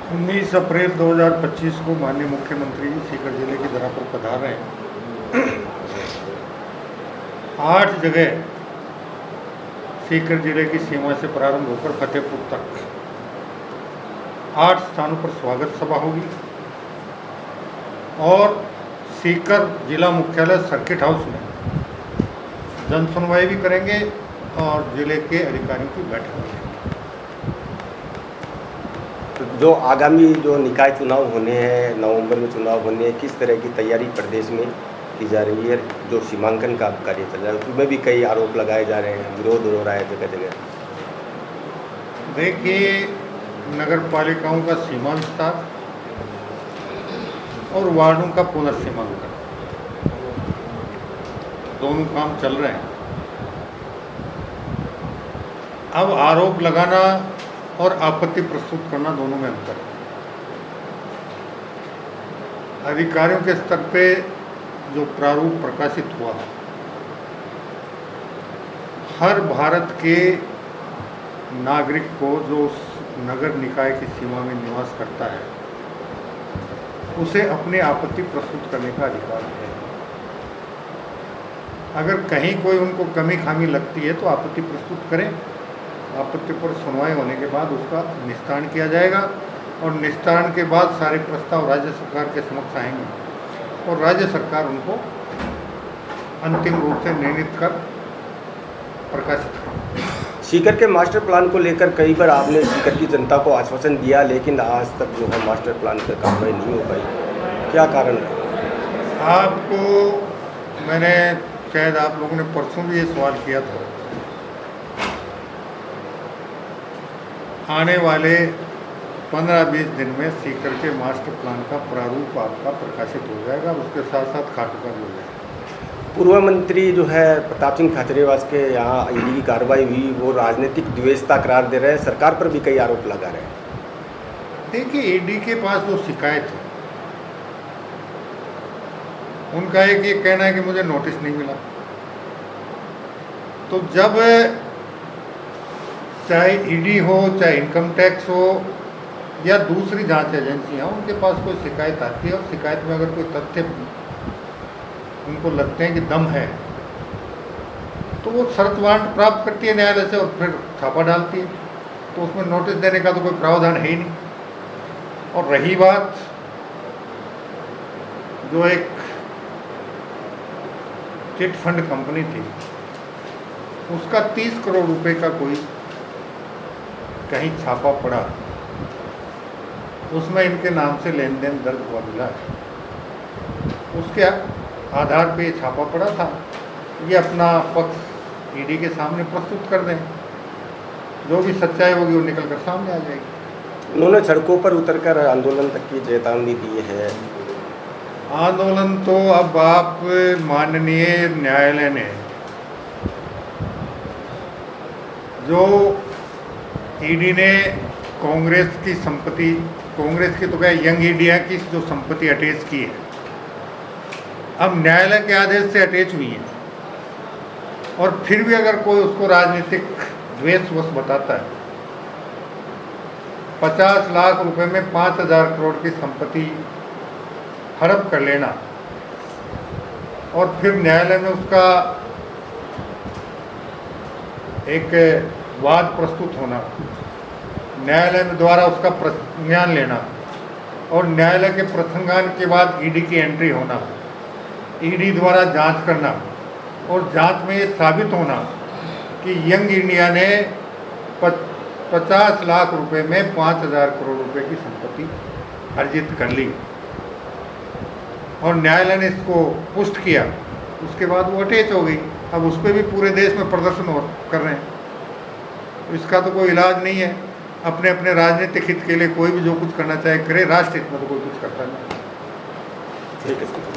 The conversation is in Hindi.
19 अप्रैल 2025 को माननीय मुख्यमंत्री जी सीकर जिले की धरा पर पधार रहे हैं। 8 जगह सीकर जिले की सीमा से प्रारंभ होकर फतेहपुर तक 8 स्थानों पर स्वागत सभा होगी और सीकर जिला मुख्यालय सर्किट हाउस में जन सुनवाई भी करेंगे और जिले के अधिकारियों की बैठक भी। तो जो आगामी जो निकाय चुनाव होने हैं, नवंबर में चुनाव होने हैं, किस तरह की तैयारी प्रदेश में की जा रही है? जो सीमांकन का कार्य चल रहा है उसमें भी कई आरोप लगाए जा रहे हैं, विरोध हो रहा है जगह जगह। देखिए, नगर पालिकाओं का सीमा विस्तार और वार्डों का पुनर्सीमांकन दोनों काम चल रहे हैं। अब आरोप लगाना और आपत्ति प्रस्तुत करना दोनों में अंतर है। अधिकारियों के स्तर पे जो प्रारूप प्रकाशित हुआ, हर भारत के नागरिक को जो उस नगर निकाय की सीमा में निवास करता है उसे अपनी आपत्ति प्रस्तुत करने का अधिकार है। अगर कहीं कोई उनको कमी खामी लगती है तो आपत्ति प्रस्तुत करें। आपत्ति पर सुनवाई होने के बाद उसका निस्तारण किया जाएगा और निस्तारण के बाद सारे प्रस्ताव राज्य सरकार के समक्ष आएंगे और राज्य सरकार उनको अंतिम रूप से निर्णित कर प्रकाशित करेगी। सीकर के मास्टर प्लान को लेकर कई बार आपने सीकर की जनता को आश्वासन दिया, लेकिन आज तक जो है मास्टर प्लान पर कार्रवाई नहीं हो पाई, क्या कारण है? आपको मैंने शायद आप लोगों ने परसों भी ये सवाल किया था। आने वाले 15-20 दिन में सीकर के मास्टर प्लान का प्रारूप आपका प्रकाशित हो जाएगा, उसके साथ साथ खाटू का भी हो जाएगा। पूर्व मंत्री जो है प्रताप सिंह खाचरियावास के यहाँ ईडी की कार्रवाई हुई, वो राजनीतिक द्वेषता करार दे रहे हैं, सरकार पर भी कई आरोप लगा रहे हैं। देखिए, ईडी के पास जो शिकायत है उनका एक ये कहना है कि मुझे नोटिस नहीं मिला। तो जब चाहे ईडी हो, चाहे इनकम टैक्स हो या दूसरी जांच एजेंसियां, उनके पास कोई शिकायत आती है और शिकायत में अगर कोई तथ्य उनको लगते हैं कि दम है तो वो शर्त वारंट प्राप्त करती है न्यायालय से और फिर छापा डालती है। तो उसमें नोटिस देने का तो कोई प्रावधान है ही नहीं। और रही बात जो एक चिट फंड कंपनी थी, उसका 30 करोड़ रुपए का कोई कहीं छापा पड़ा, उसमें इनके नाम से लेन देन दर्ज हुआ मिला है, उसके आधार पे ये छापा पड़ा था। ये अपना पक्ष ईडी के सामने प्रस्तुत कर दें, जो भी सच्चाई होगी वो निकल कर सामने आ जाएगी। उन्होंने सड़कों पर उतरकर आंदोलन तक की चेतावनी दी है। आंदोलन तो अब आप माननीय न्यायालय ने जो ईडी ने कांग्रेस की संपत्ति, कांग्रेस की तो क्या यंग इंडिया की जो संपत्ति अटैच की है, अब न्यायालय के आदेश से अटैच हुई है और फिर भी अगर कोई उसको राजनीतिक द्वेषवश बताता है, 50 लाख रुपए में 5,000 करोड़ की संपत्ति हड़प कर लेना और फिर न्यायालय में उसका एक वाद प्रस्तुत होना, न्यायालय में द्वारा उसका प्रसंज्ञान लेना और न्यायालय के प्रसंज्ञान के बाद ईडी की एंट्री होना, ईडी द्वारा जांच करना और जांच में ये साबित होना कि यंग इंडिया ने 50 लाख रुपए में 5,000 करोड़ रुपए की संपत्ति अर्जित कर ली और न्यायालय ने इसको पुष्ट किया, उसके बाद वो अटैच हो गई। अब उस पर भी पूरे देश में प्रदर्शन कर रहे हैं। इसका तो कोई इलाज नहीं है। अपने अपने राजनीतिक हित के लिए कोई भी जो कुछ करना चाहे करे, राष्ट्र हित में तो कोई कुछ करता नहीं। ठीक है।